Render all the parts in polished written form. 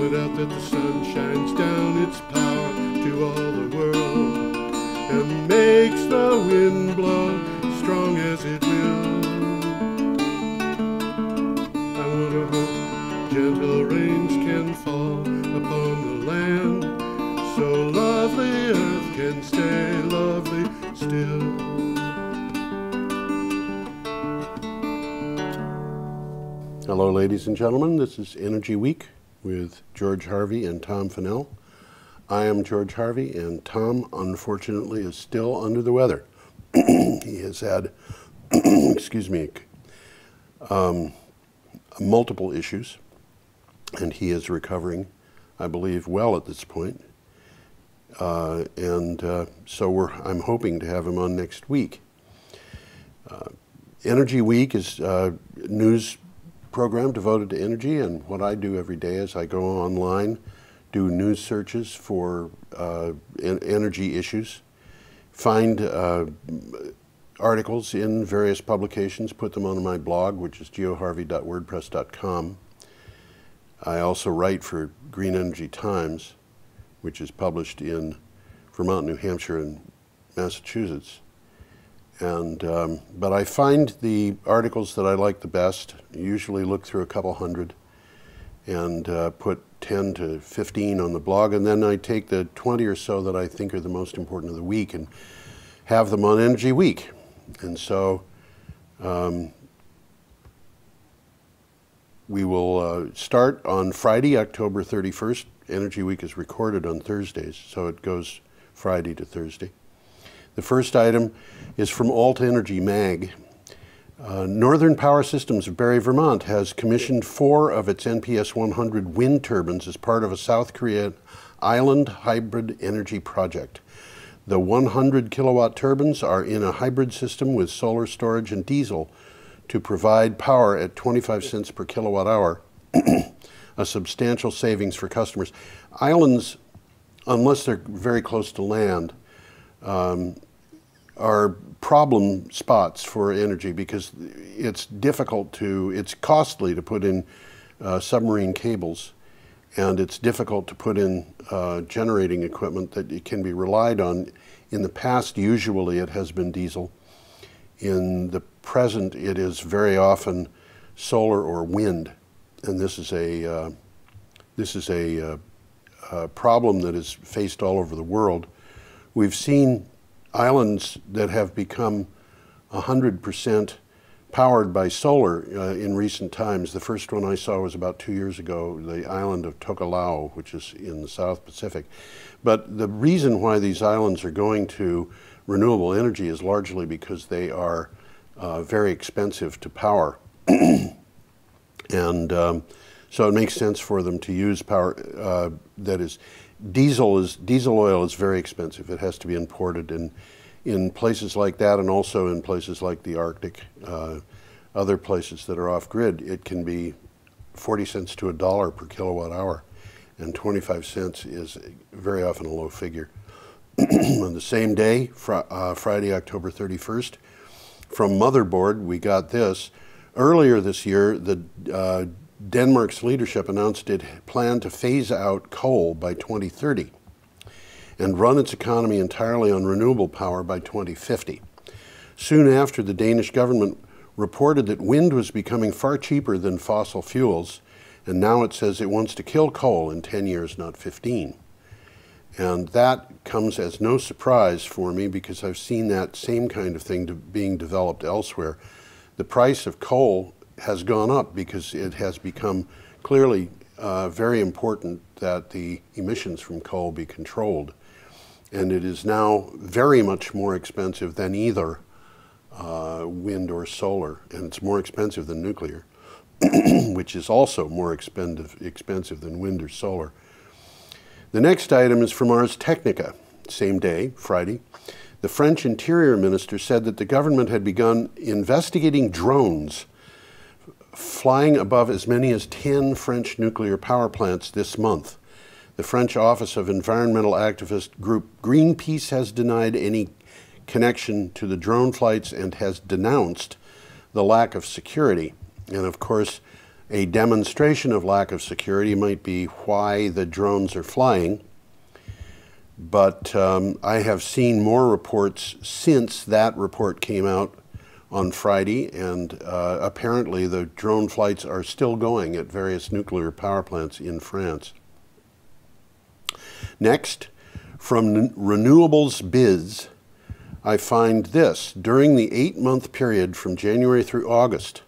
point out that the sun shines down its power to all the world and makes the wind blow strong as it will. I wonder how gentle rains can fall upon the land, so lovely earth can stay lovely still. Hello, ladies and gentlemen. This is Energy Week with George Harvey and Tom Fennell. I am George Harvey, and Tom, unfortunately, is still under the weather. He has had, excuse me, multiple issues, and he is recovering, I believe, well at this point. So I'm hoping to have him on next week. Energy Week is a news program devoted to energy, and what I do every day is I go online, do news searches for energy issues, find articles in various publications, put them on my blog, which is geoharvey.wordpress.com. I also write for Green Energy Times, which is published in Vermont, New Hampshire, and Massachusetts. But I find the articles that I like the best, usually look through a couple hundred, and put 10 to 15 on the blog, and then I take the 20 or so that I think are the most important of the week and have them on Energy Week. And so we will start on Friday, October 31st. Energy Week is recorded on Thursdays, so it goes Friday to Thursday. The first item is from Alt Energy Mag. Northern Power Systems of Barrie, Vermont has commissioned 4 of its NPS 100 wind turbines as part of a South Korean island hybrid energy project. The 100 kilowatt turbines are in a hybrid system with solar storage and diesel to provide power at 25 cents per kilowatt hour, a substantial savings for customers. Islands, unless they're very close to land, are problem spots for energy because it's costly to put in submarine cables, and it's difficult to put in generating equipment that it can be relied on. In the past, usually it has been diesel. In the present, it is very often solar or wind, and this is a problem that is faced all over the world. We've seen islands that have become 100% powered by solar in recent times. The first one I saw was about 2 years ago, the island of Tokelau, which is in the South Pacific. But the reason why these islands are going to renewable energy is largely because they are very expensive to power. And so it makes sense for them to use power that is diesel oil is very expensive. It has to be imported, and in places like that, and also in places like the Arctic, other places that are off-grid, it can be 40 cents to $1 per kilowatt hour, and 25 cents is very often a low figure. On the same day, Friday, October 31st, from Motherboard, we got this. Earlier this year, Denmark's leadership announced it planned to phase out coal by 2030 and run its economy entirely on renewable power by 2050. Soon after, the Danish government reported that wind was becoming far cheaper than fossil fuels, and now it says it wants to kill coal in 10 years, not 15. And that comes as no surprise for me because I've seen that same kind of thing being developed elsewhere. The price of coal has gone up because it has become clearly very important that the emissions from coal be controlled. And it is now very much more expensive than either wind or solar, and it's more expensive than nuclear, which is also more expensive than wind or solar. The next item is from Ars Technica, same day, Friday. The French Interior Minister said that the government had begun investigating drones flying above as many as 10 French nuclear power plants this month. The French Office of Environmental Activist group Greenpeace has denied any connection to the drone flights and has denounced the lack of security. And of course, A demonstration of lack of security might be why the drones are flying, but I have seen more reports since that report came out on Friday, and apparently the drone flights are still going at various nuclear power plants in France. Next, from Renewables Biz, I find this. During the 8-month period from January through August,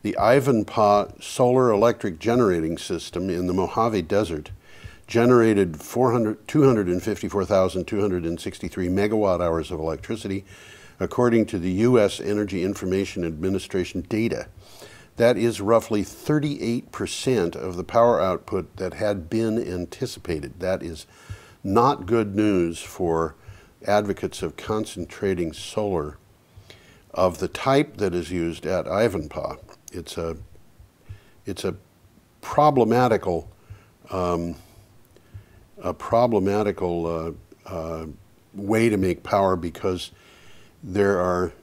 the Ivanpah solar electric generating system in the Mojave Desert generated 254,263 megawatt hours of electricity, according to the U.S. Energy Information Administration data. That is roughly 38% of the power output that had been anticipated. That is not good news for advocates of concentrating solar of the type that is used at Ivanpah. It's a problematical way to make power, because there are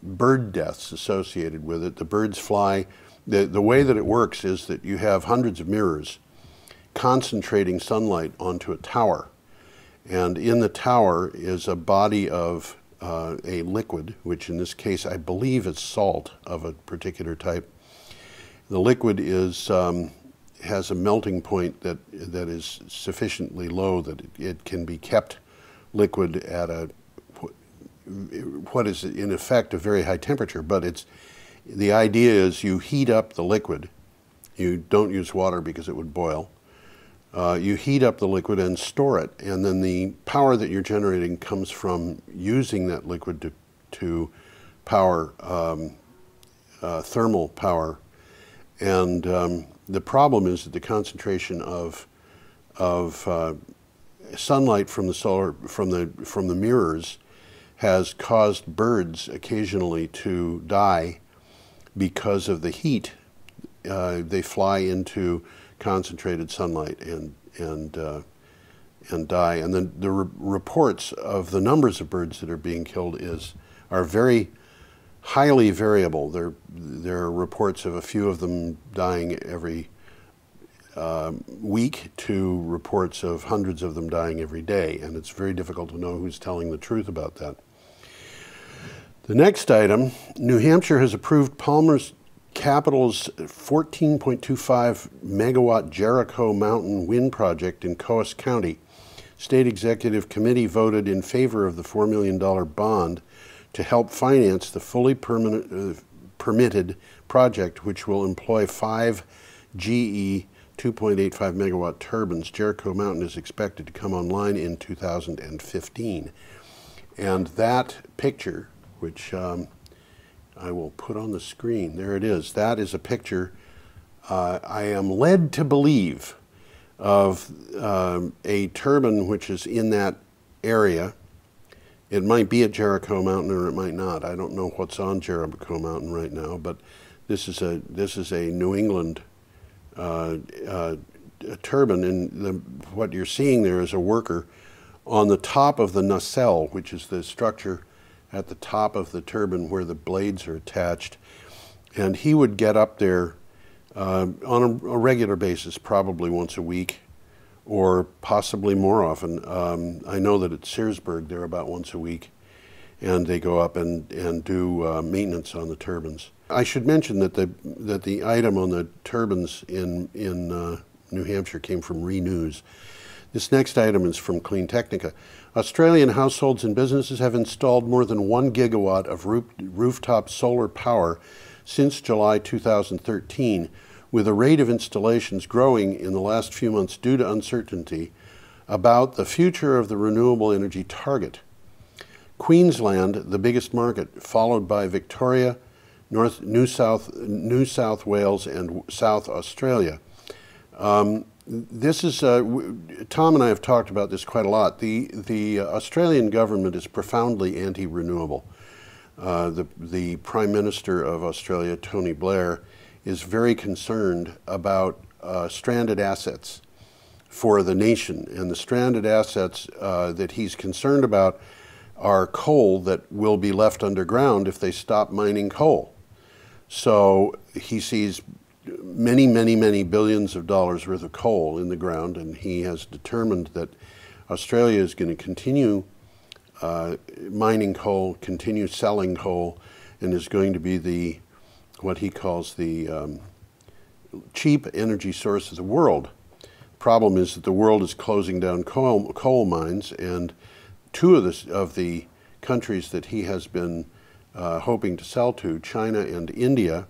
bird deaths associated with it. The birds fly. The way that it works is that you have hundreds of mirrors concentrating sunlight onto a tower, and in the tower is a body of a liquid, which in this case I believe is salt of a particular type. The liquid is has a melting point that is sufficiently low that it can be kept liquid at what is in effect a very high temperature. But the idea is you heat up the liquid. You don't use water because it would boil. You heat up the liquid and store it, and then the power that you're generating comes from using that liquid to power thermal power. And the problem is that the concentration of sunlight from the mirrors has caused birds occasionally to die because of the heat. They fly into concentrated sunlight and die. And then the reports of the numbers of birds that are being killed are very highly variable. There are reports of a few of them dying every week to reports of hundreds of them dying every day, and it's very difficult to know who's telling the truth about that. The next item, New Hampshire has approved Palmer's Capital's 14.25 megawatt Jericho Mountain wind project in Coos County. State Executive Committee voted in favor of the $4 million bond to help finance the fully permitted project, which will employ 5 GE 2.85 megawatt turbines. Jericho Mountain is expected to come online in 2015. And that picture, which I will put on the screen, there it is. That is a picture, I am led to believe, of a turbine which is in that area. It might be at Jericho Mountain or it might not. I don't know what's on Jericho Mountain right now, but this is a New England turbine, and what you're seeing there is a worker on the top of the nacelle, which is the structure at the top of the turbine where the blades are attached, and he would get up there on a regular basis, probably once a week, or possibly more often. I know that at Searsburg they're about once a week, and they go up and do maintenance on the turbines. I should mention that the item on the turbines in New Hampshire came from Renews. This next item is from Clean Technica. Australian households and businesses have installed more than 1 gigawatt of rooftop solar power since July 2013, with a rate of installations growing in the last few months due to uncertainty about the future of the renewable energy target. Queensland, the biggest market, followed by Victoria, New South Wales, and South Australia. This is, Tom and I have talked about this quite a lot. The Australian government is profoundly anti-renewable. The Prime Minister of Australia, Tony Blair, is very concerned about stranded assets for the nation. And the stranded assets that he's concerned about are coal that will be left underground if they stop mining coal. So he sees many, many, many billions of dollars worth of coal in the ground, and he has determined that Australia is going to continue mining coal, continue selling coal, and is going to be the what he calls the cheap energy source of the world. Problem is that the world is closing down coal mines, and two of the countries that he has been hoping to sell to, China and India,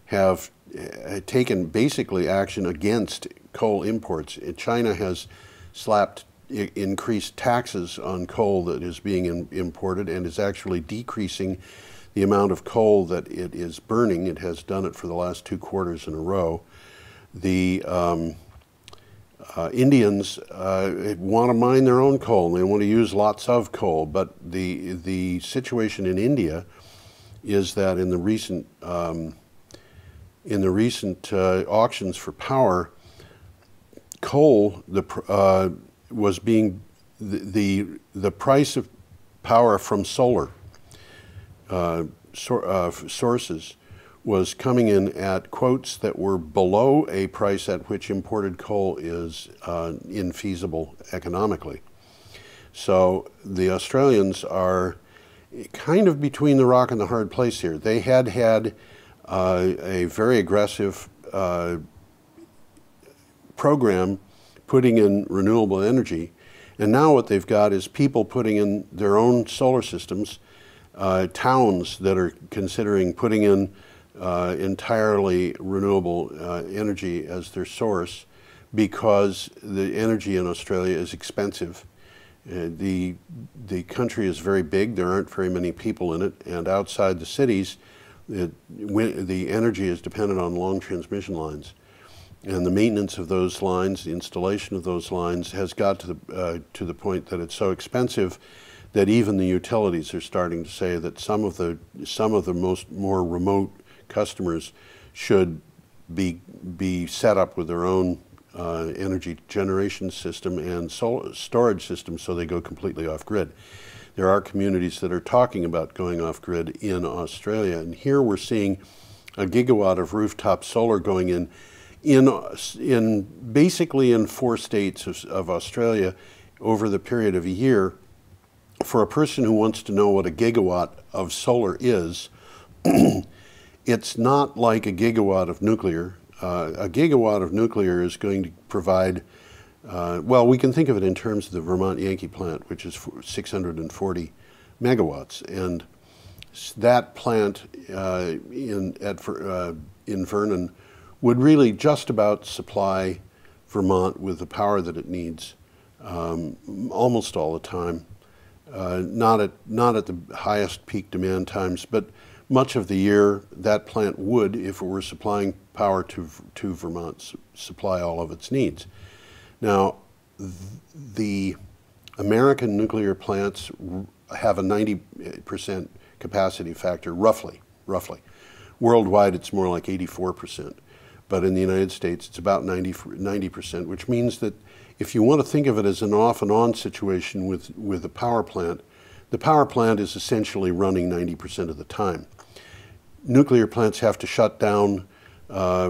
have taken basically action against coal imports. China has slapped increased taxes on coal that is being imported and is actually decreasing the amount of coal that it is burning. It has done it for the last 2 quarters in a row. The Indians want to mine their own coal, and they want to use lots of coal, but the situation in India is that in the recent auctions for power, coal was being the price of power from solar sources was coming in at quotes that were below a price at which imported coal is infeasible economically. So the Australians are kind of between the rock and the hard place here. They had a very aggressive program putting in renewable energy, and now what they've got is people putting in their own solar systems, towns that are considering putting in entirely renewable energy as their source because the energy in Australia is expensive. The country is very big, there aren't very many people in it, and outside the cities, the energy is dependent on long transmission lines. And the maintenance of those lines, the installation of those lines has got to the point that it's so expensive that even the utilities are starting to say that some of the more remote customers should be set up with their own energy generation system and storage system so they go completely off grid. There are communities that are talking about going off grid in Australia, and here we're seeing a gigawatt of rooftop solar going in basically in 4 states of Australia over the period of a year. For a person who wants to know what a gigawatt of solar is, it's not like a gigawatt of nuclear. A gigawatt of nuclear is going to provide, well, we can think of it in terms of the Vermont Yankee plant, which is 640 megawatts. And that plant in Vernon would really just about supply Vermont with the power that it needs almost all the time. Not at the highest peak demand times, but much of the year that plant would, if it were supplying power to Vermont, supply all of its needs. Now, the American nuclear plants have a 90% capacity factor, roughly. Worldwide, it's more like 84%. But in the United States, it's about 90%, which means that if you want to think of it as an off and on situation with a power plant, the power plant is essentially running 90% of the time. Nuclear plants have to shut down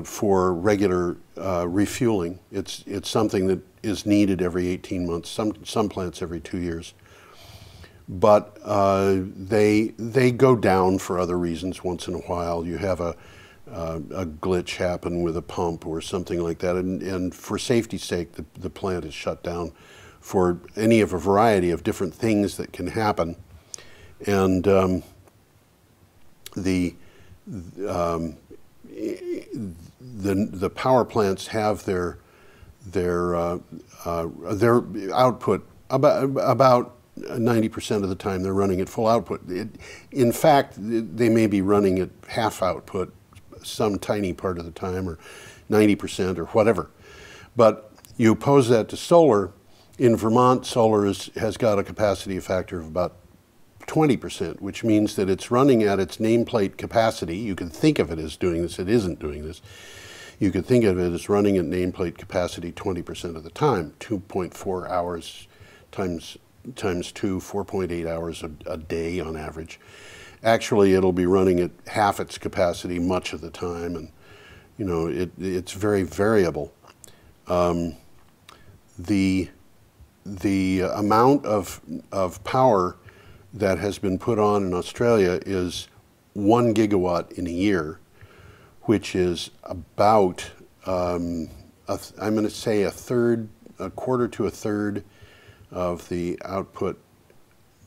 for regular refueling. It's something that is needed every 18 months, some plants every 2 years. But they go down for other reasons once in a while. You have a glitch happen with a pump or something like that, and for safety's sake, the plant is shut down for any of a variety of different things that can happen. And the power plants have their output about 90% of the time they're running at full output. In fact, they may be running at half output some tiny part of the time, or 90% or whatever. But you oppose that to solar. In Vermont, solar has got a capacity factor of about 20%, which means that it's running at its nameplate capacity. You can think of it as doing this. It isn't doing this. You could think of it as running at nameplate capacity 20% of the time, 2.4 hours times 2, 4.8 hours a day on average. Actually, it'll be running at half its capacity much of the time, You know, it's very variable. The amount of power that has been put on in Australia is 1 gigawatt in a year, which is about, I'm going to say a quarter to a third of the output,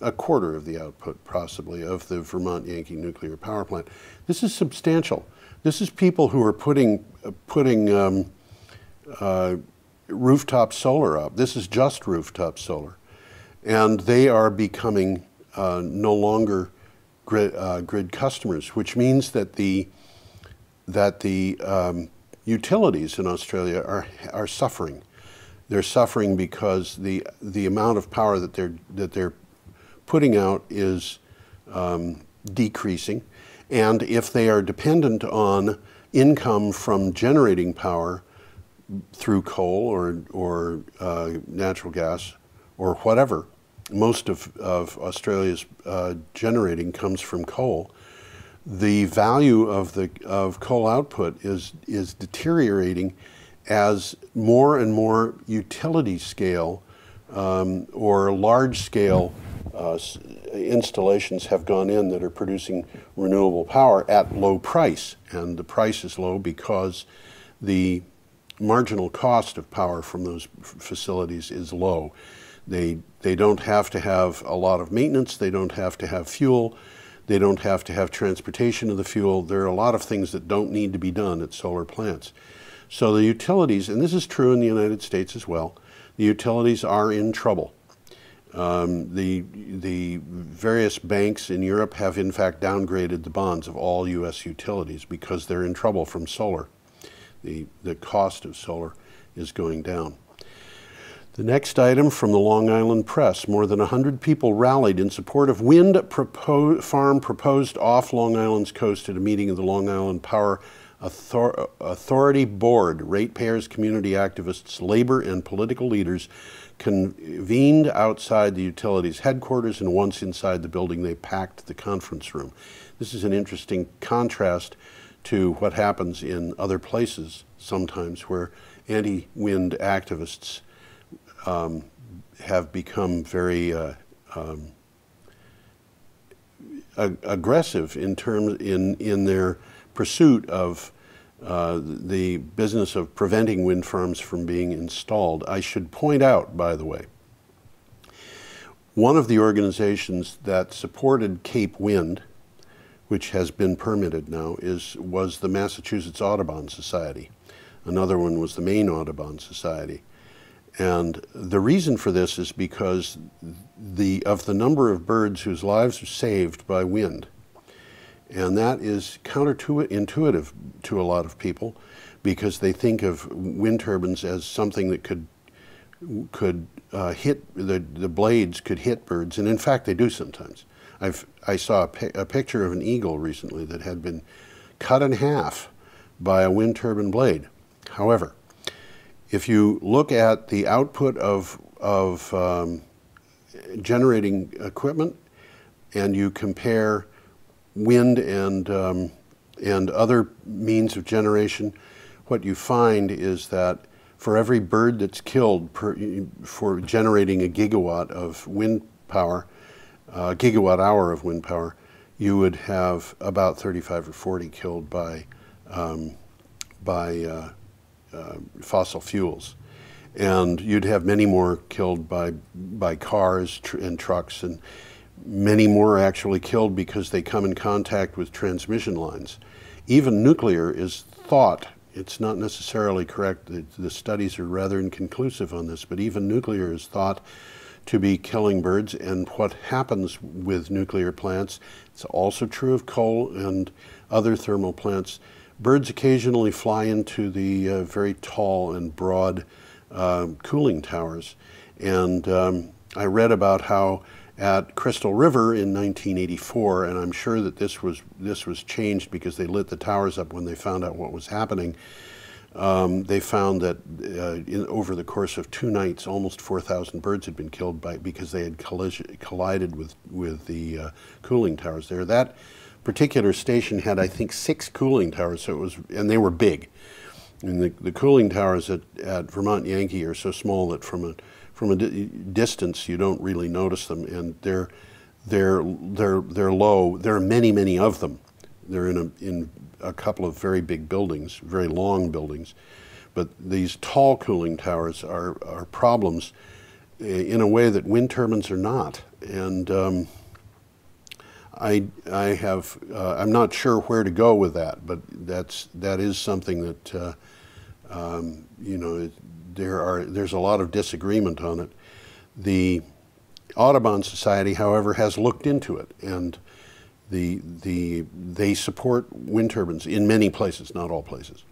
a quarter of the output possibly of the Vermont Yankee nuclear power plant. This is substantial. This is people who are putting rooftop solar up. This is just rooftop solar. And they are becoming no longer grid customers, which means that the utilities in Australia are suffering. They're suffering because the amount of power that they're putting out is decreasing, and if they are dependent on income from generating power through coal or natural gas or whatever, most of Australia's generating comes from coal. The value of coal output is deteriorating as more and more utility scale or large scale installations have gone in that are producing renewable power at low price. And the price is low because the marginal cost of power from those facilities is low. They don't have to have a lot of maintenance, they don't have to have fuel, they don't have to have transportation of the fuel. There are a lot of things that don't need to be done at solar plants. So the utilities, and this is true in the United States as well, the utilities are in trouble. The various banks in Europe have in fact downgraded the bonds of all U.S. utilities because they're in trouble from solar. The cost of solar is going down. The next item from the Long Island Press: more than 100 people rallied in support of wind farm proposed off Long Island's coast at a meeting of the Long Island Power Authority Board. Ratepayers, community activists, labor, and political leaders convened outside the utilities headquarters, and once inside the building, they packed the conference room. This is an interesting contrast to what happens in other places sometimes, where anti-wind activists have become very aggressive in their pursuit of the business of preventing wind farms from being installed. I should point out, by the way, one of the organizations that supported Cape Wind, which has been permitted now, was the Massachusetts Audubon Society. Another one was the Maine Audubon Society. And the reason for this is because of the number of birds whose lives are saved by wind. And that is counterintuitive to a lot of people, because they think of wind turbines as something that could hit, the blades could hit birds, and in fact they do sometimes. I saw a picture of an eagle recently that had been cut in half by a wind turbine blade. However, if you look at the output of generating equipment, and you compare wind and other means of generation, what you find is that for every bird that's killed for generating a gigawatt of wind power, gigawatt hour of wind power, you would have about 35 or 40 killed by fossil fuels. And you'd have many more killed by cars and trucks, and many more actually killed because they come in contact with transmission lines. Even nuclear is thought, it's not necessarily correct, the studies are rather inconclusive on this, but even nuclear is thought to be killing birds. And what happens with nuclear plants, it's also true of coal and other thermal plants, birds occasionally fly into the very tall and broad cooling towers. And I read about how at Crystal River in 1984, and I'm sure that this was changed because they lit the towers up when they found out what was happening. They found that over the course of 2 nights, almost 4,000 birds had been killed because they had collided with the cooling towers there. That particular station had, I think, 6 cooling towers, so it was, and they were big. And the cooling towers at Vermont Yankee are so small that from a distance you don't really notice them, and they're low. There are many of them. They're in a couple of very big buildings, very long buildings. But these tall cooling towers are problems in a way that wind turbines are not. And I'm not sure where to go with that, but that is something that you know, there's a lot of disagreement on it. The Audubon Society, however, has looked into it, and they support wind turbines in many places, not all places.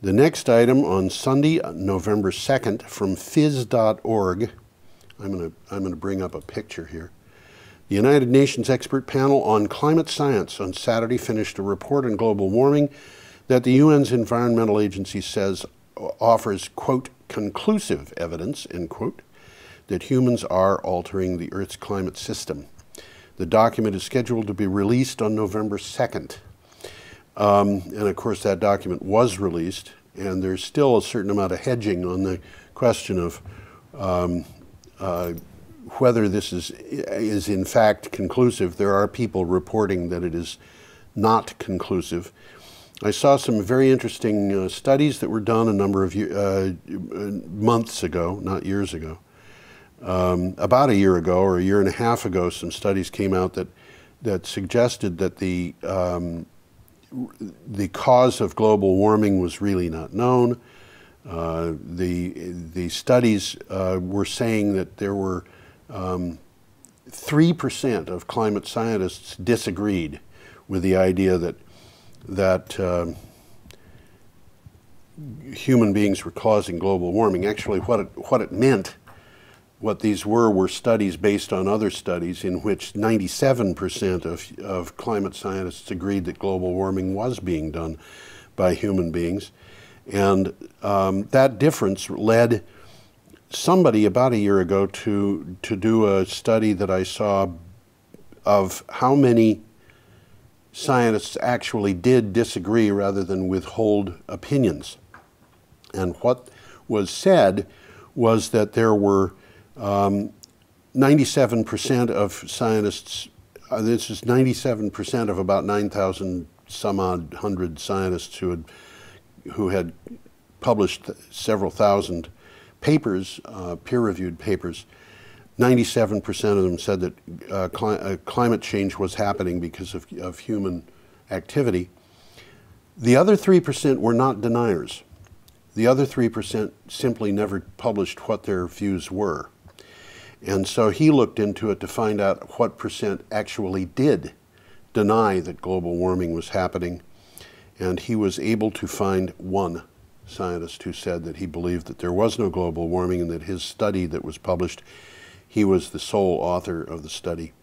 The next item on Sunday, November 2nd, from phys.org, I'm going to bring up a picture here. The United Nations expert panel on climate science on Saturday finished a report on global warming that the UN's Environmental Agency says offers, quote, conclusive evidence, end quote, that humans are altering the Earth's climate system. The document is scheduled to be released on November 2nd. And of course that document was released, and there's still a certain amount of hedging on the question of whether this is in fact conclusive. There are people reporting that it is not conclusive. I saw some very interesting studies that were done a number of months ago, not years ago. About a year ago or a year and a half ago, some studies came out that suggested that the cause of global warming was really not known. The studies were saying that there were 3% of climate scientists disagreed with the idea that human beings were causing global warming. Actually, what it meant, what these were studies based on other studies in which 97% of climate scientists agreed that global warming was being done by human beings. And that difference led somebody about a year ago to do a study that I saw of how many scientists actually did disagree rather than withhold opinions. And what was said was that there were 97% of scientists, this is 97% of about 9,000 some odd hundred scientists who had published several thousand papers, peer-reviewed papers. 97% of them said that climate change was happening because of human activity. The other 3% were not deniers. The other 3% simply never published what their views were. And so he looked into it to find out what percent actually did deny that global warming was happening. And he was able to find one scientist who said that he believed that there was no global warming, and that his study that was published, he was the sole author of the study.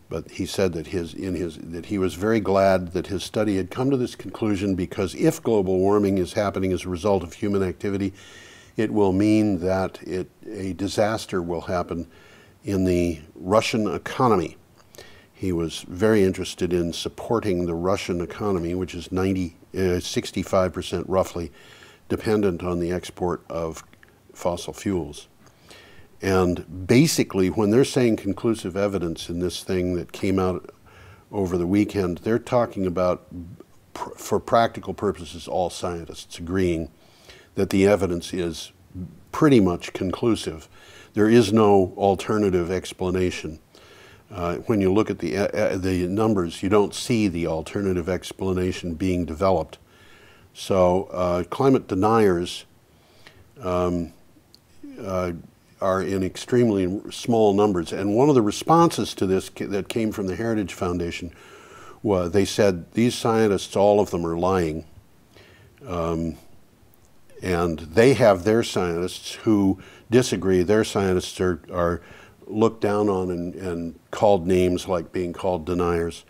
But he said that that he was very glad that his study had come to this conclusion, because if global warming is happening as a result of human activity, it will mean that a disaster will happen in the Russian economy. He was very interested in supporting the Russian economy, which is 65% roughly dependent on the export of fossil fuels. And basically, when they're saying conclusive evidence in this thing that came out over the weekend, they're talking about, for practical purposes, all scientists agreeing that the evidence is pretty much conclusive. There is no alternative explanation. When you look at the numbers, you don't see the alternative explanation being developed. So climate deniers are in extremely small numbers. And one of the responses to this that came from the Heritage Foundation was, they said, these scientists, all of them are lying. And they have their scientists who disagree. Their scientists are looked down on and called names like being called deniers.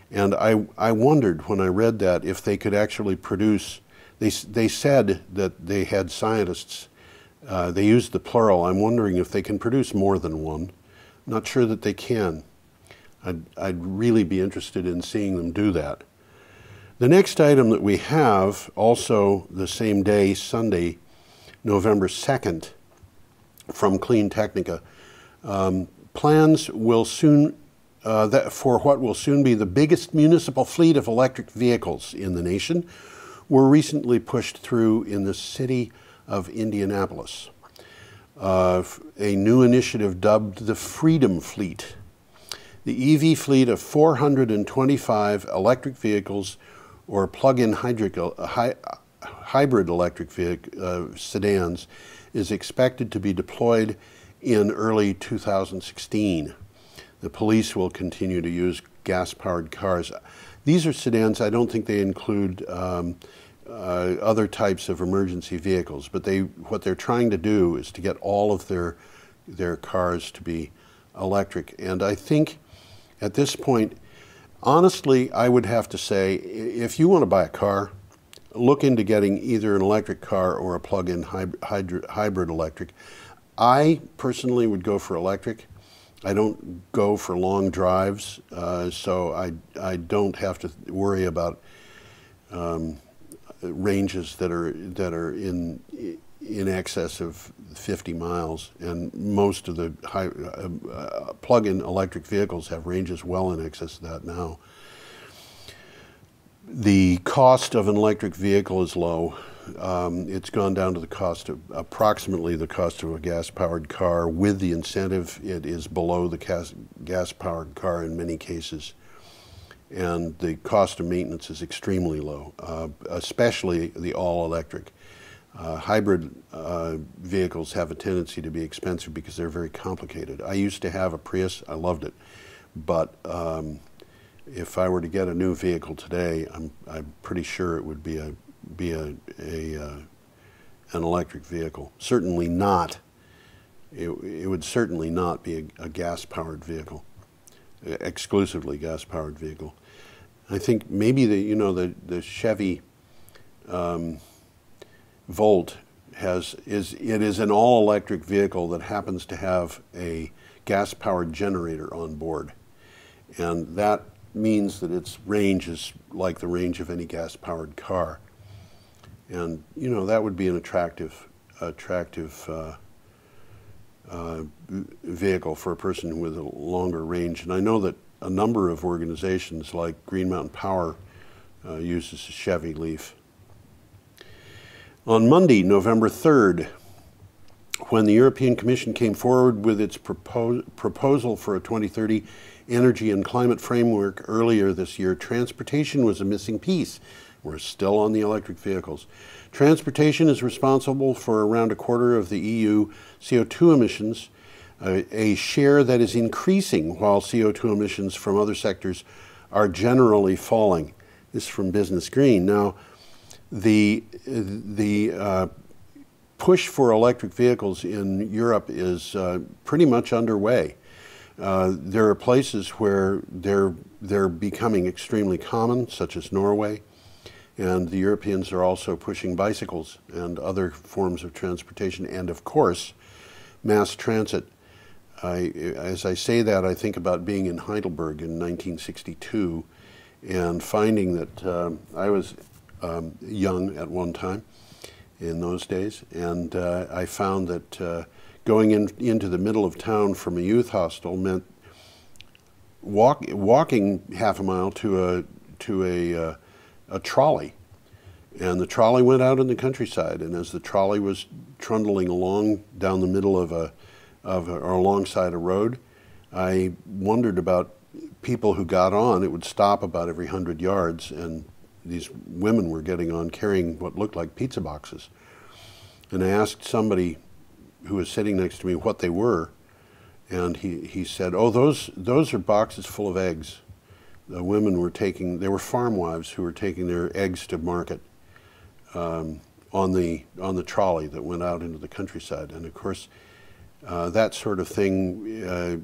And I wondered when I read that if they could actually produce, they said that they had scientists, they used the plural. I'm wondering if they can produce more than one. I'm not sure that they can. I'd really be interested in seeing them do that. The next item that we have, also the same day, Sunday, November 2nd, from Clean Technica, plans will soon, for what will soon be the biggest municipal fleet of electric vehicles in the nation, were recently pushed through in the city of Indianapolis. A new initiative dubbed the Freedom Fleet. The EV fleet of 425 electric vehicles or plug-in hybrid electric sedans is expected to be deployed in early 2016. The police will continue to use gas-powered cars. These are sedans. I don't think they include other types of emergency vehicles, but what they're trying to do is to get all of their cars to be electric. And I think at this point, honestly, I would have to say, if you want to buy a car, look into getting either an electric car or a plug-in hybrid electric. I personally would go for electric. I don't go for long drives, so I don't have to worry about ranges that are in excess of 50 miles, and most of the plug-in electric vehicles have ranges well in excess of that now. The cost of an electric vehicle is low. It's gone down to the cost of approximately the cost of a gas-powered car. With the incentive, it is below the gas-powered car in many cases. And the cost of maintenance is extremely low, especially the all-electric. Hybrid vehicles have a tendency to be expensive because they're very complicated. I used to have a Prius. I loved it. But if I were to get a new vehicle today, I'm pretty sure it would be an electric vehicle. Certainly not. It would certainly not be a gas-powered vehicle, exclusively gas-powered vehicle. I think maybe the Chevy Volt is an all-electric vehicle that happens to have a gas-powered generator on board, and that means that its range is like the range of any gas-powered car, and that would be an attractive vehicle for a person with a longer range. And I know that a number of organizations like Green Mountain Power uses a Chevy Leaf. On Monday, November 3rd, when the European Commission came forward with its proposal for a 2030 energy and climate framework earlier this year, transportation was a missing piece. We're still on the electric vehicles. Transportation is responsible for around a quarter of the EU CO2 emissions, a share that is increasing while CO2 emissions from other sectors are generally falling. This is from Business Green. Now, the push for electric vehicles in Europe is pretty much underway. There are places where they're becoming extremely common, such as Norway, and the Europeans are also pushing bicycles and other forms of transportation, and of course, mass transit. As I say that, I think about being in Heidelberg in 1962 and finding that I was young at one time in those days, and I found that going into the middle of town from a youth hostel meant walking half a mile to a trolley, and the trolley went out in the countryside, and as the trolley was trundling along down the middle of or alongside a road, I wondered about people who got on. It would stop about every 100 yards, and these women were getting on carrying what looked like pizza boxes. And I asked somebody who was sitting next to me what they were, and he said, "Oh, those are boxes full of eggs." The women were they were farm wives who were taking their eggs to market on the trolley that went out into the countryside. And of course, that sort of thing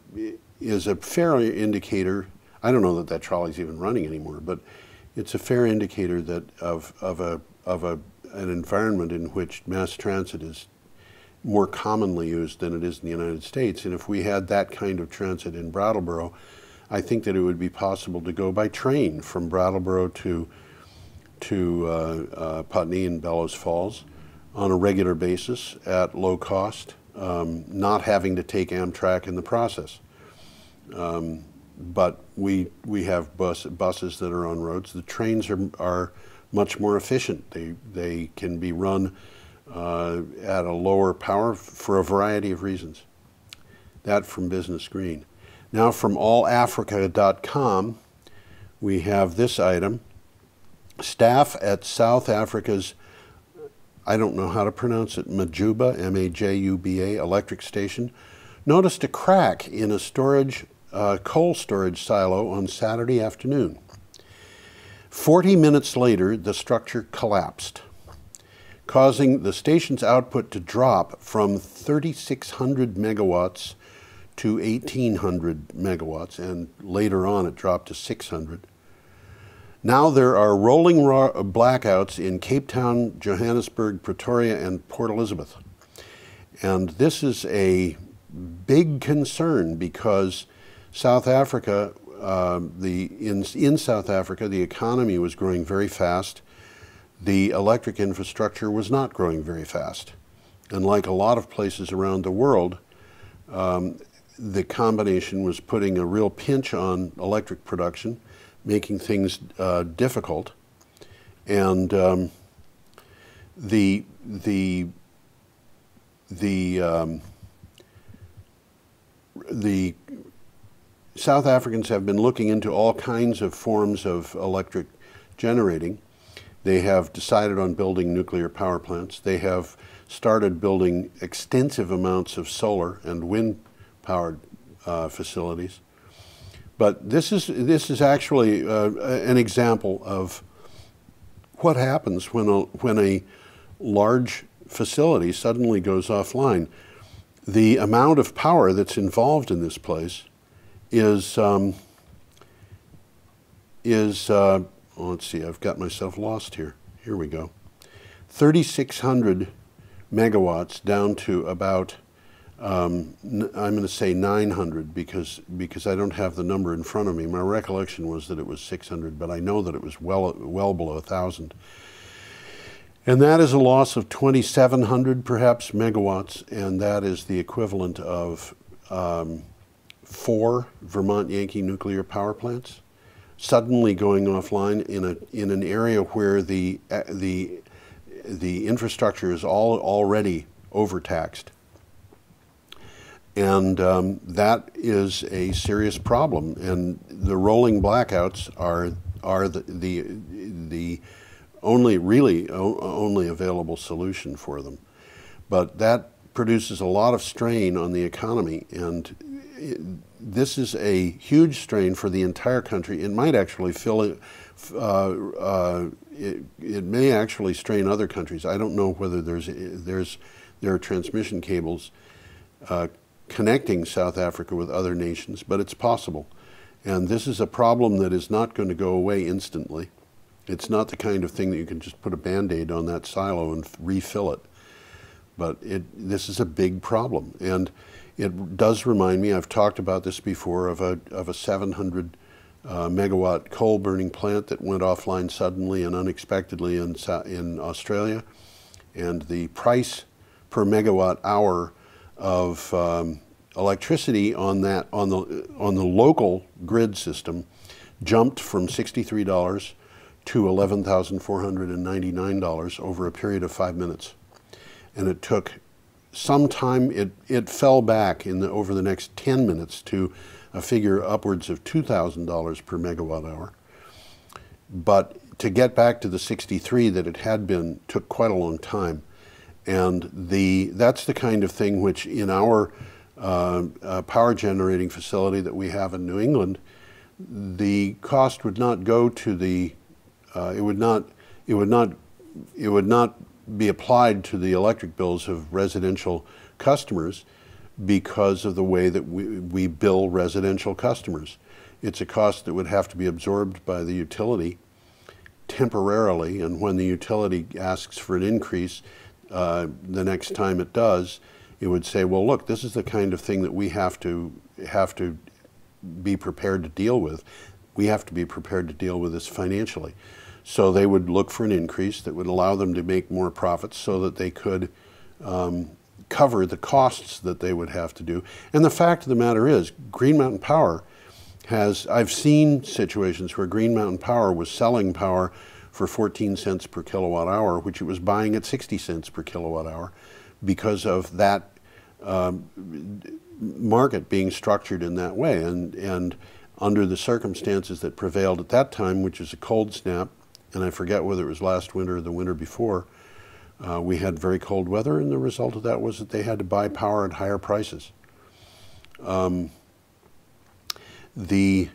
is a fair indicator. I don't know that trolley's even running anymore, but it's a fair indicator that of an environment in which mass transit is more commonly used than it is in the United States. And if we had that kind of transit in Brattleboro, I think that it would be possible to go by train from Brattleboro to Putney and Bellows Falls on a regular basis at low cost, not having to take Amtrak in the process. But we have buses that are on roads. The trains are much more efficient. They can be run at a lower power for a variety of reasons. That from Business Green. Now from allafrica.com, we have this item. Staff at South Africa's, I don't know how to pronounce it, Majuba, M-A-J-U-B-A, electric station, noticed a crack in a coal storage silo on Saturday afternoon. 40 minutes later, the structure collapsed, causing the station's output to drop from 3,600 megawatts to 1,800 megawatts, and later on it dropped to 600. Now there are rolling blackouts in Cape Town, Johannesburg, Pretoria, and Port Elizabeth. And this is a big concern because South Africa, in South Africa, the economy was growing very fast. The electric infrastructure was not growing very fast. And like a lot of places around the world, the combination was putting a real pinch on electric production, making things difficult. And the South Africans have been looking into all kinds of forms of electric generating. They have decided on building nuclear power plants. They have started building extensive amounts of solar and wind-powered facilities. But this is actually an example of what happens when a large facility suddenly goes offline. The amount of power that's involved in this place is let's see, I've got myself lost here. Here we go. 3,600 megawatts down to about I'm going to say 900 because I don't have the number in front of me. My recollection was that it was 600, but I know that it was well below 1,000. And that is a loss of 2,700 perhaps megawatts, and that is the equivalent of 4 Vermont Yankee nuclear power plants suddenly going offline in an area where the infrastructure is already overtaxed. And that is a serious problem. And the rolling blackouts are the only available solution for them. But that produces a lot of strain on the economy, and this is a huge strain for the entire country. It might actually it may actually strain other countries. I don't know whether there are transmission cables connecting South Africa with other nations, but it's possible. And this is a problem that is not going to go away instantly. It's not the kind of thing that you can just put a Band-Aid on that silo and refill it. But this is a big problem. And it does remind me, I've talked about this before, of a 700 megawatt coal burning plant that went offline suddenly and unexpectedly in Australia. And the price per megawatt hour of electricity on the local grid system jumped from $63 to $11,499 over a period of 5 minutes. And it took some time, it fell back over the next 10 minutes to a figure upwards of $2,000 per megawatt hour. But to get back to the 63 that it had been took quite a long time. And that's the kind of thing which in our power generating facility that we have in New England, the cost would not go to the, it would not be applied to the electric bills of residential customers because of the way that we bill residential customers. It's a cost that would have to be absorbed by the utility temporarily, and when the utility asks for an increase, the next time it does, it would say, well, look, this is the kind of thing that we have to be prepared to deal with. We have to be prepared to deal with this financially. So they would look for an increase that would allow them to make more profits so that they could cover the costs that they would have to do. And the fact of the matter is, Green Mountain Power I've seen situations where Green Mountain Power was selling power for 14 cents per kilowatt hour, which it was buying at 60 cents per kilowatt hour because of that market being structured in that way. And under the circumstances that prevailed at that time, which is a cold snap, and I forget whether it was last winter or the winter before, we had very cold weather, and the result of that was that they had to buy power at higher prices. The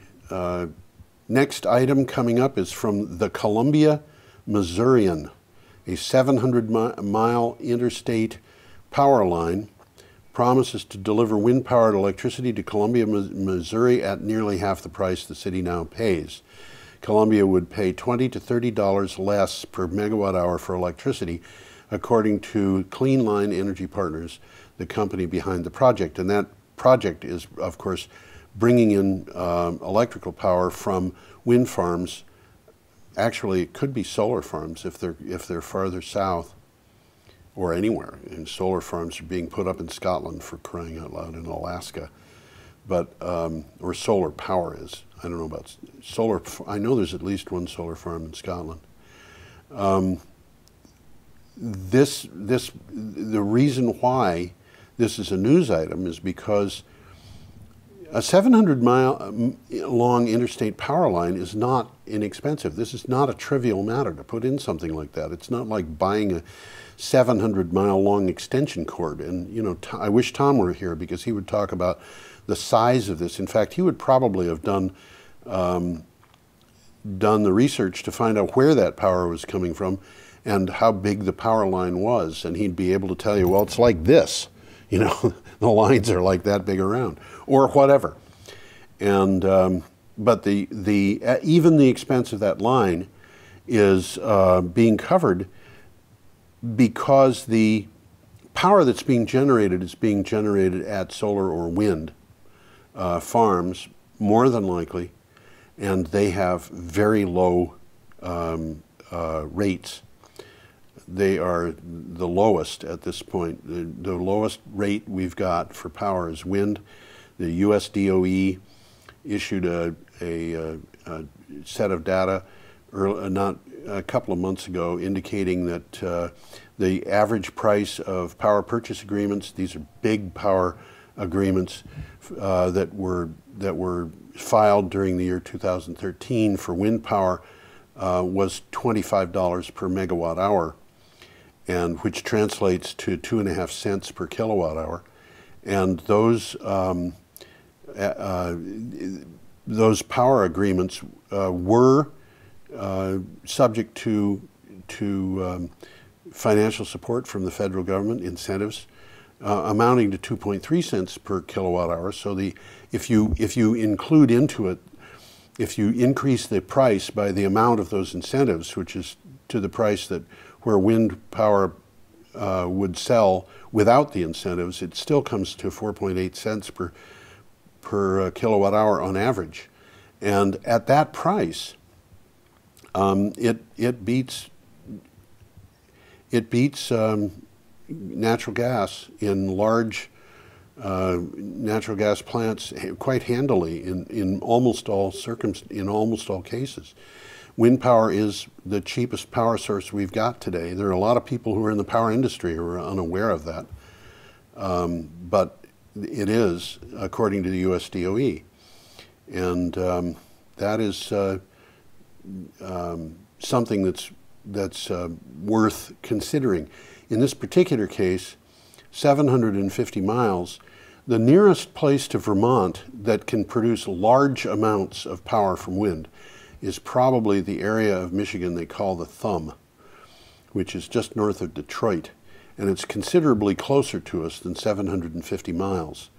next item coming up is from the Columbia Missourian, a 700-mile interstate power line promises to deliver wind-powered electricity to Columbia, Missouri at nearly half the price the city now pays. Columbia would pay $20 to $30 less per megawatt hour for electricity, according to Clean Line Energy Partners, the company behind the project. And that project is, of course, bringing in electrical power from wind farms. Actually, it could be solar farms if they're farther south or anywhere. And solar farms are being put up in Scotland, for crying out loud, in Alaska. But or solar power is. I don't know about solar. I know there's at least one solar farm in Scotland. The reason why this is a news item is because a 700-mile long interstate power line is not inexpensive. This is not a trivial matter to put in something like that. It's not like buying a 700-mile long extension cord. And you know, I wish Tom were here because he would talk about the size of this. In fact, he would probably have done the research to find out where that power was coming from and how big the power line was. And he'd be able to tell you, well, it's like this. You know, the lines are like that big around, or whatever. And but even the expense of that line is being covered because the power that's being generated is being generated at solar or wind farms, more than likely, and they have very low rates. They are the lowest at this point. The lowest rate we've got for power is wind. The US DOE issued a set of data not a couple of months ago indicating that the average price of power purchase agreements, these are big power agreements that were filed during the year 2013 for wind power, was $25 per megawatt hour, and which translates to 2.5 cents per kilowatt hour. And those power agreements were subject to financial support from the federal government, incentives, amounting to 2.3 cents per kilowatt hour. So if you include into it, if you increase the price by the amount of those incentives, which is to the price that where wind power would sell without the incentives, it still comes to 4.8 cents per kilowatt hour on average. And at that price, it beats natural gas in large natural gas plants quite handily in almost all cases. Wind power is the cheapest power source we've got today. There are a lot of people who are in the power industry who are unaware of that, but it is, according to the US DOE. And that is something that's worth considering. In this particular case, 750 miles, the nearest place to Vermont that can produce large amounts of power from wind is probably the area of Michigan they call the Thumb, which is just north of Detroit. And it's considerably closer to us than 750 miles.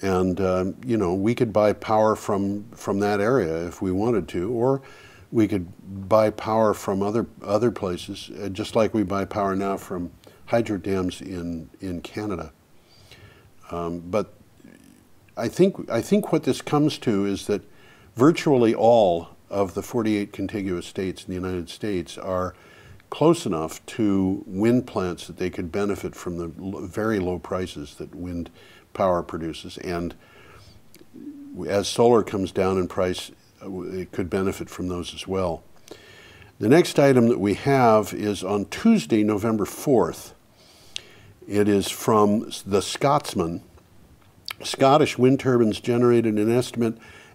And, you know, we could buy power from that area if we wanted to, or we could buy power from other places, just like we buy power now from hydro dams in Canada. But I think what this comes to is that virtually all of the 48 contiguous states in the United States are close enough to wind plants that they could benefit from the very low prices that wind power produces. And as solar comes down in price, it could benefit from those as well. The next item that we have is on Tuesday, November 4th. It is from the Scotsman. Scottish wind turbines generated an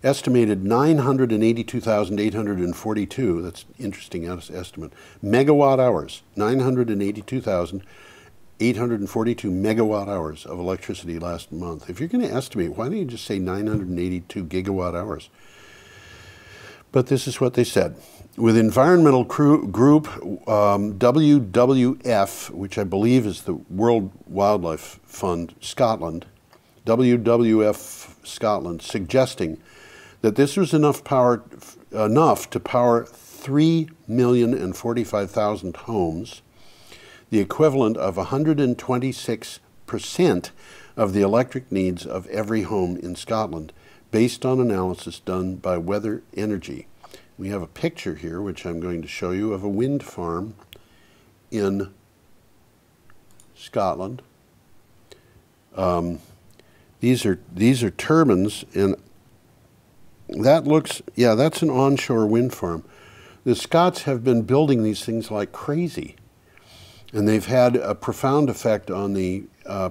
estimated 982,842, that's an interesting estimate, megawatt hours, 982,842 megawatt hours of electricity last month. If you're going to estimate, why don't you just say 982 gigawatt hours? But this is what they said. With environmental group WWF, which I believe is the World Wildlife Fund Scotland, WWF Scotland, suggesting that this was enough to power 3,045,000 homes, the equivalent of 126% of the electric needs of every home in Scotland, based on analysis done by Weather Energy. We have a picture here, which I'm going to show you, of a wind farm in Scotland. These are turbines, and that looks, yeah, that's an onshore wind farm. The Scots have been building these things like crazy, and they've had a profound effect on the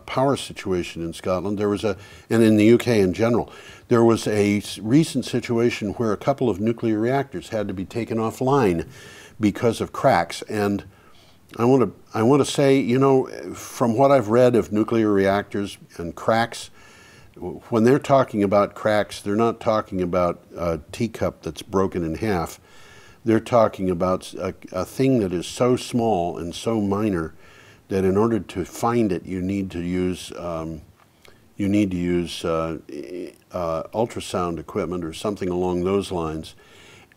power situation in Scotland. There was and in the UK in general. There was a recent situation where a couple of nuclear reactors had to be taken offline because of cracks. And I want to say, you know, from what I've read of nuclear reactors and cracks, when they're talking about cracks, they're not talking about a teacup that's broken in half. They're talking about a thing that is so small and so minor that in order to find it, you need to use ultrasound equipment or something along those lines.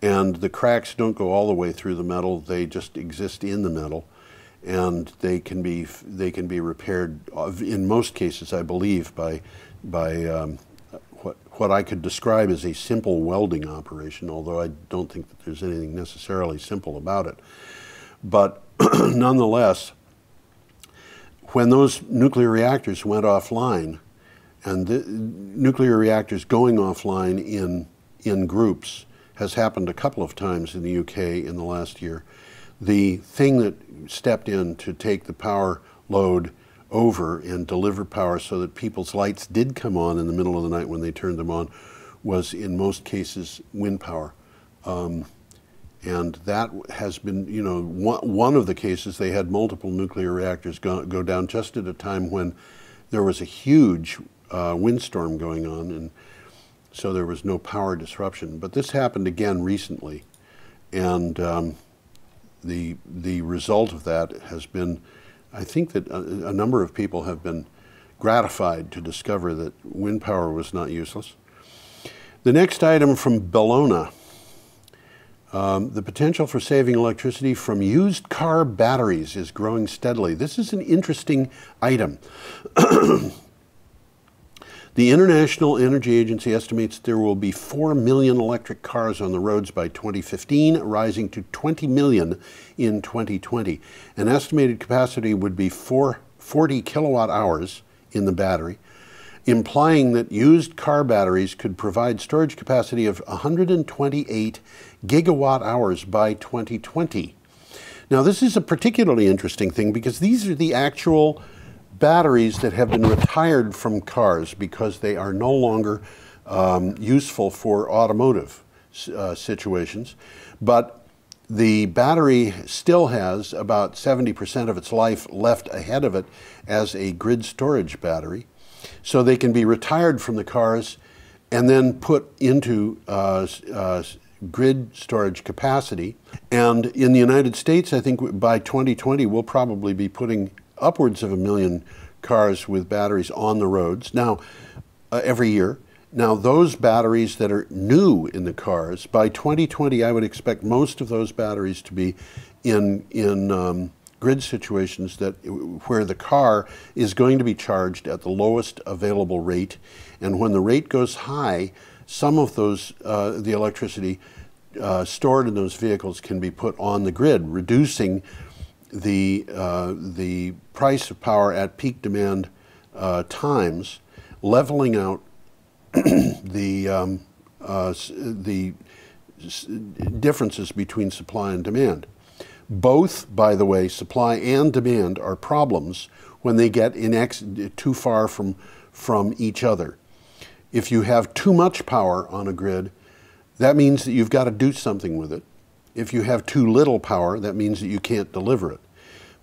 And the cracks don't go all the way through the metal; they just exist in the metal, and they can be repaired in most cases, I believe, by what I could describe as a simple welding operation, although I don't think that there's anything necessarily simple about it. But nonetheless, when those nuclear reactors went offline, and the nuclear reactors going offline in groups has happened a couple of times in the UK in the last year, the thing that stepped in to take the power load over and deliver power so that people's lights did come on in the middle of the night when they turned them on was in most cases wind power. And that has been, you know, one of the cases they had multiple nuclear reactors go down just at a time when there was a huge windstorm going on, and so there was no power disruption. But this happened again recently, and the result of that has been, I think that a number of people have been gratified to discover that wind power was not useless. The next item from Bellona, the potential for saving electricity from used car batteries is growing steadily. This is an interesting item. The International Energy Agency estimates there will be 4 million electric cars on the roads by 2015, rising to 20 million in 2020. An estimated capacity would be 40 kilowatt hours in the battery, implying that used car batteries could provide storage capacity of 128 gigawatt hours by 2020. Now, this is a particularly interesting thing because these are the actual batteries that have been retired from cars because they are no longer useful for automotive situations. But the battery still has about 70% of its life left ahead of it as a grid storage battery. So they can be retired from the cars and then put into grid storage capacity. And in the United States, I think by 2020, we'll probably be putting upwards of 1 million cars with batteries on the roads now every year. Now, those batteries that are new in the cars, by 2020, I would expect most of those batteries to be in grid situations where the car is going to be charged at the lowest available rate, and when the rate goes high, some of those the electricity stored in those vehicles can be put on the grid, reducing the price of power at peak demand times, leveling out the differences between supply and demand. Both, by the way, supply and demand are problems when they get too far from each other. If you have too much power on a grid, that means that you've got to do something with it. If you have too little power, that means that you can't deliver it.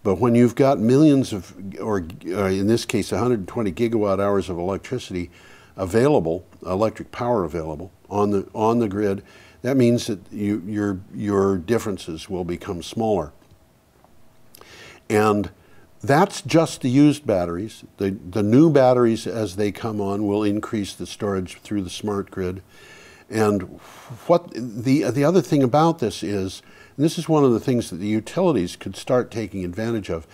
But when you've got millions of, or in this case, 120 gigawatt hours of electricity available, electric power available on the grid, that means that your differences will become smaller. And that's just the used batteries. The new batteries, as they come on, will increase the storage through the smart grid. And what the other thing about this is, and this is one of the things that the utilities could start taking advantage of,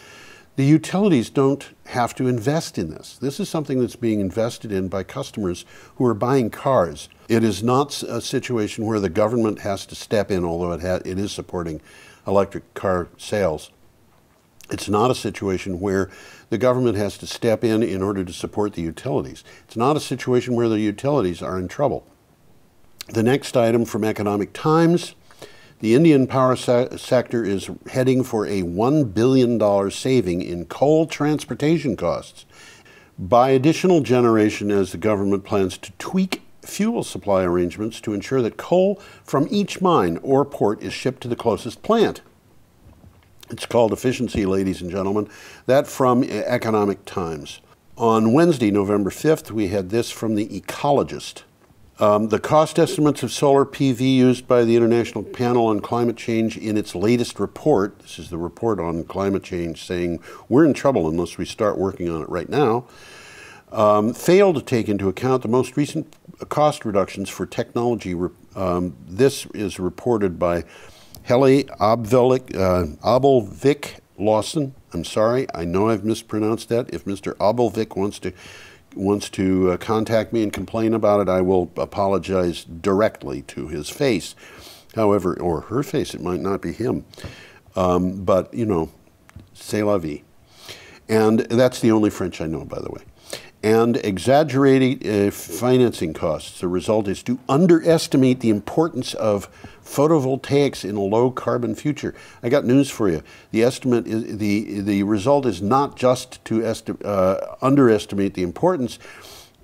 the utilities don't have to invest in this. This is something that's being invested in by customers who are buying cars. It is not a situation where the government has to step in, although it is supporting electric car sales. It's not a situation where the government has to step in order to support the utilities. It's not a situation where the utilities are in trouble. The next item from Economic Times: the Indian power sector is heading for a $1 billion saving in coal transportation costs by additional generation, as the government plans to tweak fuel supply arrangements to ensure that coal from each mine or port is shipped to the closest plant. It's called efficiency, ladies and gentlemen. That from Economic Times. On Wednesday, November 5th, we had this from The Ecologist. The cost estimates of solar PV used by the International Panel on Climate Change in its latest report, this is the report on climate change saying we're in trouble unless we start working on it right now, failed to take into account the most recent cost reductions for technology. This is reported by Heli Abelvik Lawson. I'm sorry, I know I've mispronounced that. If Mr. Abelvik wants to contact me and complain about it, I will apologize directly to his face. However, or her face, it might not be him. But, you know, c'est la vie. And that's the only French I know, by the way. And exaggerating financing costs. The result is to underestimate the importance of photovoltaics in a low-carbon future. I got news for you. The estimate is the result is not just to underestimate the importance.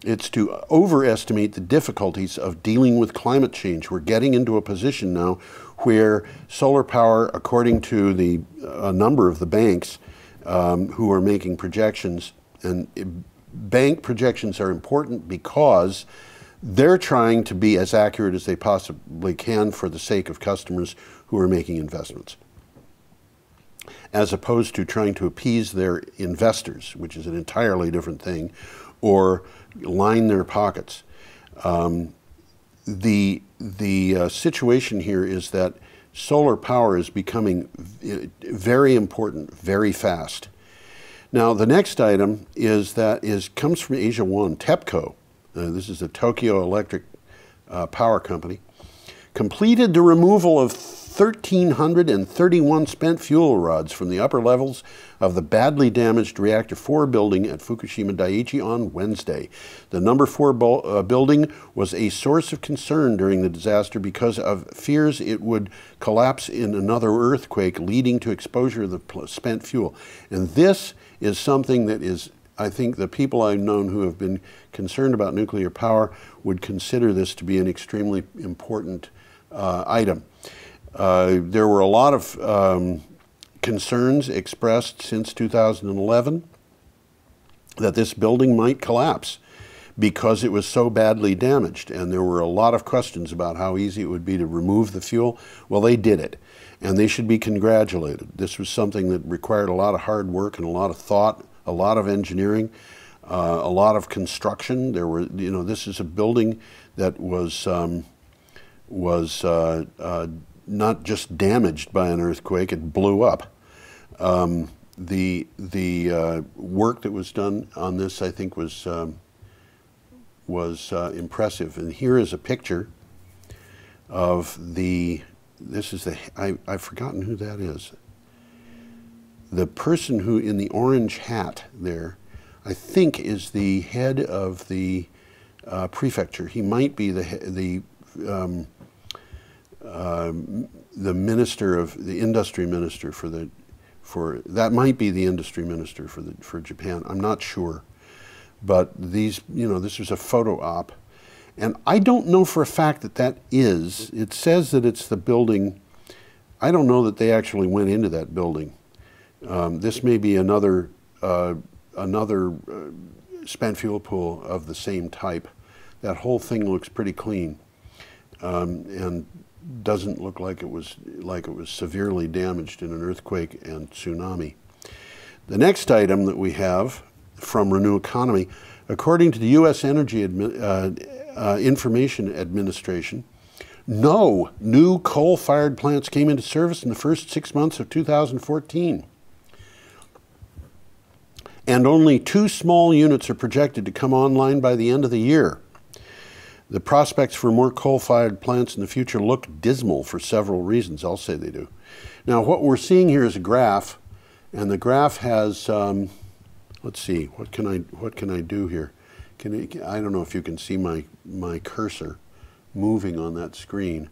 It's to overestimate the difficulties of dealing with climate change. We're getting into a position now where solar power, according to a number of the banks who are making projections, and bank projections are important because they're trying to be as accurate as they possibly can for the sake of customers who are making investments, as opposed to trying to appease their investors, which is an entirely different thing, or line their pockets. The situation here is that solar power is becoming very important very fast. Now, the next item comes from Asia One. TEPCO, this is the Tokyo Electric Power Company, completed the removal of 1,331 spent fuel rods from the upper levels of the badly damaged Reactor 4 building at Fukushima Daiichi on Wednesday. The number 4 building was a source of concern during the disaster because of fears it would collapse in another earthquake, leading to exposure of the spent fuel. And this is something that is, I think the people I've known who have been concerned about nuclear power would consider this to be an extremely important item. There were a lot of concerns expressed since 2011 that this building might collapse because it was so badly damaged, and there were a lot of questions about how easy it would be to remove the fuel. Well, they did it, and they should be congratulated. This was something that required a lot of hard work and a lot of thought, a lot of engineering, a lot of construction. There were, you know, this is a building that was not just damaged by an earthquake, it blew up. The work that was done on this, I think, was impressive. And here is a picture of this is I've forgotten who that is. The person who in the orange hat there, I think, is the head of the prefecture. He might be the minister of the industry minister that might be the industry minister for Japan. I'm not sure, but this was a photo op, and I don't know for a fact that is. It says that it's the building. I don't know that they actually went into that building. This may be another spent fuel pool of the same type. That whole thing looks pretty clean, and doesn't look like it was severely damaged in an earthquake and tsunami. The next item that we have from Renew Economy, according to the U.S. Energy Information Administration, no new coal-fired plants came into service in the first 6 months of 2014. And only 2 small units are projected to come online by the end of the year. The prospects for more coal-fired plants in the future look dismal for several reasons. I'll say they do. Now, what we're seeing here is a graph, and the graph has, let's see, what can I do here? I don't know if you can see my cursor moving on that screen,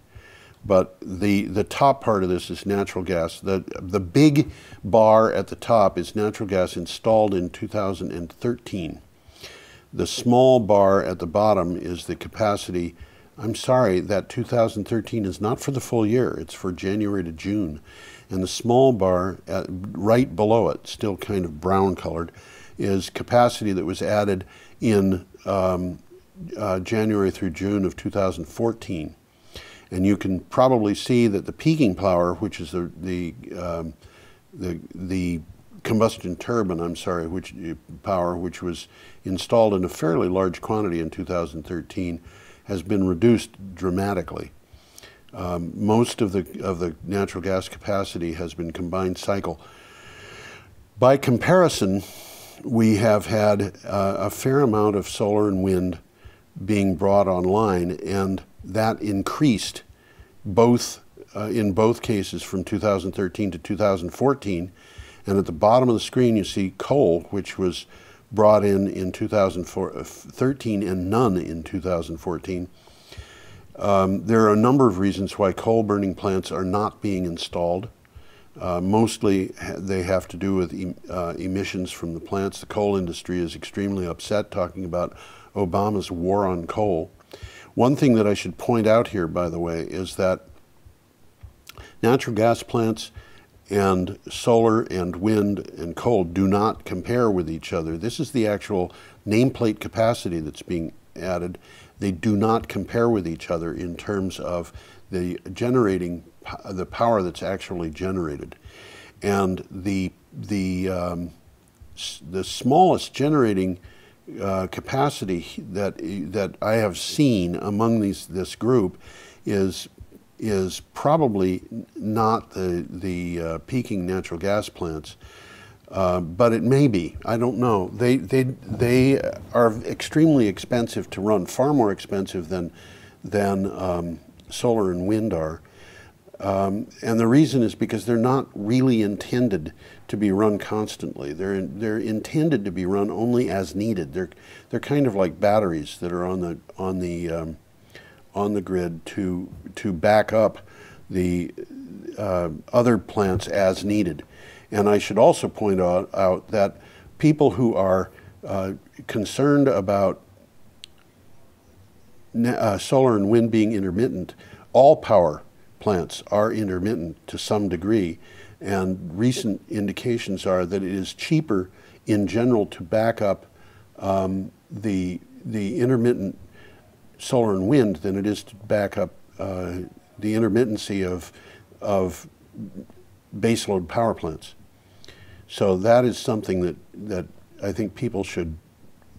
but the top part of this is natural gas. The big bar at the top is natural gas installed in 2013. The small bar at the bottom is the capacity. I'm sorry, that 2013 is not for the full year. It's for January to June. And the small bar right below it, still kind of brown colored, is capacity that was added in January through June of 2014. And you can probably see that the peaking power, which is the combustion turbine, which was installed in a fairly large quantity in 2013, has been reduced dramatically. Most of the natural gas capacity has been combined cycle. By comparison, we have had a fair amount of solar and wind being brought online, and that increased in both cases from 2013 to 2014. And at the bottom of the screen, you see coal, which was brought in 2013 and none in 2014. There are a number of reasons why coal-burning plants are not being installed. Mostly they have to do with emissions from the plants. The coal industry is extremely upset, talking about Obama's war on coal. One thing that I should point out here, by the way, is that natural gas plants and solar and wind and coal do not compare with each other. This is the actual nameplate capacity that's being added. They do not compare with each other in terms of the power that's actually generated. And the smallest generating capacity that I have seen among this group is probably not the peaking natural gas plants, but it may be. I don't know. They are extremely expensive to run, far more expensive than solar and wind are. And the reason is because they're not really intended to be run constantly. They're intended to be run only as needed. They're kind of like batteries that are on the grid to back up the other plants as needed. And I should also point out that people who are concerned about solar and wind being intermittent, all power plants are intermittent to some degree, and recent indications are that it is cheaper in general to back up the intermittent solar and wind than it is to back up the intermittency of baseload power plants. So that is something that I think people should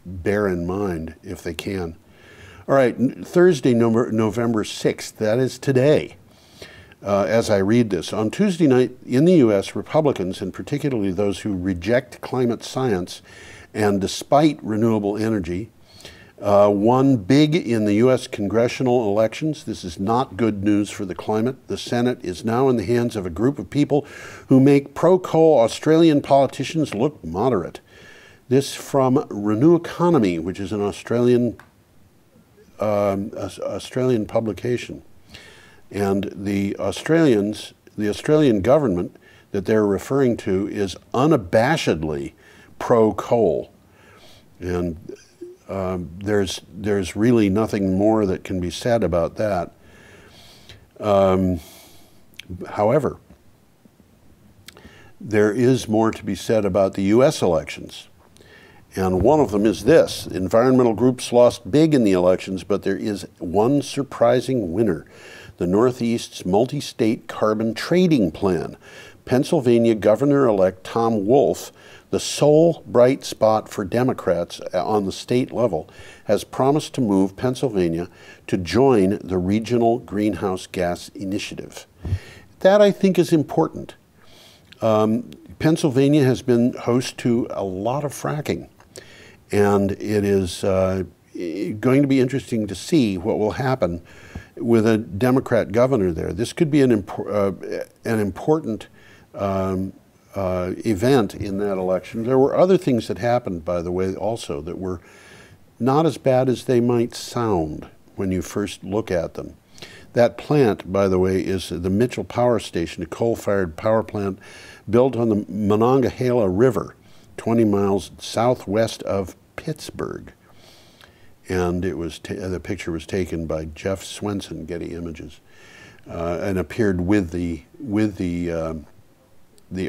bear in mind if they can. All right, Thursday, November 6th, that is today. as I read this. On Tuesday night in the U.S., Republicans, and particularly those who reject climate science and despite renewable energy, won big in the U.S. congressional elections. This is not good news for the climate. The Senate is now in the hands of a group of people who make pro-coal Australian politicians look moderate. This from Renew Economy, which is an Australian publication. And the Australian government that they're referring to is unabashedly pro-coal. And there's really nothing more that can be said about that. However, there is more to be said about the U.S. elections. And one of them is this: environmental groups lost big in the elections, but there is one surprising winner: the Northeast's multi-state carbon trading plan. Pennsylvania Governor-elect Tom Wolf, the sole bright spot for Democrats on the state level, has promised to move Pennsylvania to join the Regional Greenhouse Gas Initiative. That, I think, is important. Pennsylvania has been host to a lot of fracking, and it is going to be interesting to see what will happen with a Democrat governor there. This could be an important event in that election. There were other things that happened, by the way, also that were not as bad as they might sound when you first look at them. That plant, by the way, is the Mitchell Power Station, a coal-fired power plant built on the Monongahela River, 20 miles southwest of Pittsburgh. And it was the picture was taken by Jeff Swenson, Getty Images, and appeared with the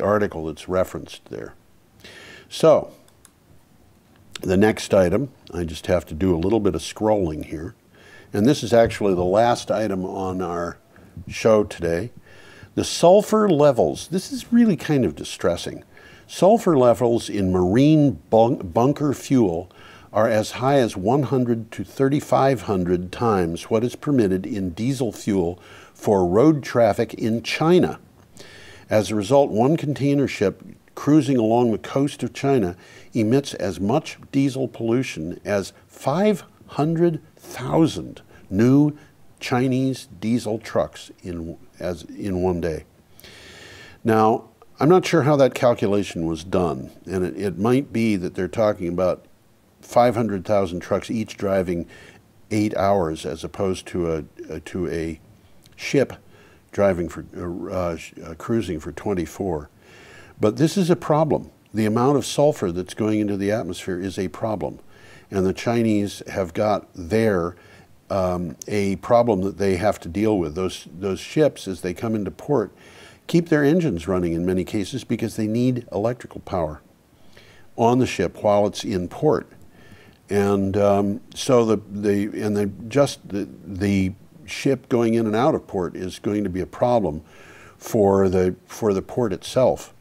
article that's referenced there. So, the next item, I just have to do a little bit of scrolling here. And this is actually the last item on our show today. The sulfur levels, this is really kind of distressing. Sulfur levels in marine bunker fuel are as high as 100 to 3,500 times what is permitted in diesel fuel for road traffic in China. As a result, one container ship cruising along the coast of China emits as much diesel pollution as 500,000 new Chinese diesel trucks in one day. Now, I'm not sure how that calculation was done, and it might be that they're talking about 500,000 trucks each driving 8 hours, as opposed to a ship driving for cruising for 24. But this is a problem. The amount of sulfur that's going into the atmosphere is a problem, and the Chinese have got there a problem that they have to deal with. Those ships, as they come into port, keep their engines running in many cases because they need electrical power on the ship while it's in port. And so the ship going in and out of port is going to be a problem for the port itself.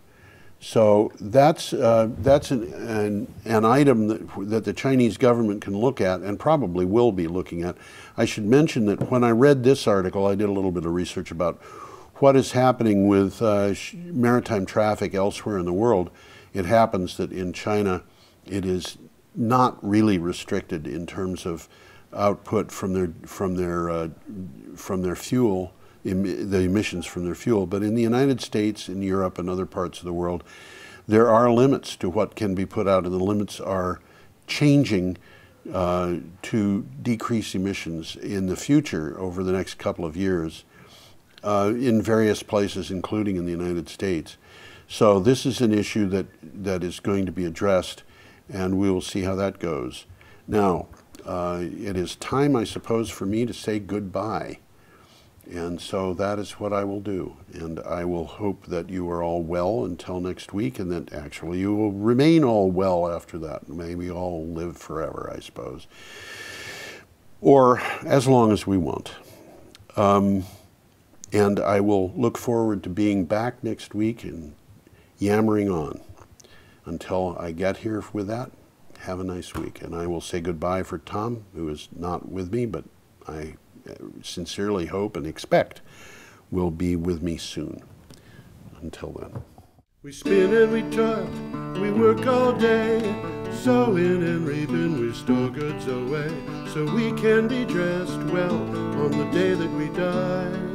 So that's an item that the Chinese government can look at and probably will be looking at. I should mention that when I read this article, I did a little bit of research about what is happening with maritime traffic elsewhere in the world. It happens that in China, it is not really restricted in terms of output from their fuel, the emissions from their fuel. But in the United States, in Europe, and other parts of the world, there are limits to what can be put out, and the limits are changing to decrease emissions in the future over the next couple of years in various places, including in the United States. So this is an issue that is going to be addressed, and we will see how that goes. Now, it is time, I suppose, for me to say goodbye. And so that is what I will do. And I will hope that you are all well until next week, and that actually you will remain all well after that. Maybe all live forever, I suppose. Or as long as we want. And I will look forward to being back next week and yammering on. Until I get here with that, have a nice week. And I will say goodbye for Tom, who is not with me, but I sincerely hope and expect will be with me soon. Until then. We spin and we toil, we work all day, sowing and reaping, we store goods away, so we can be dressed well on the day that we die.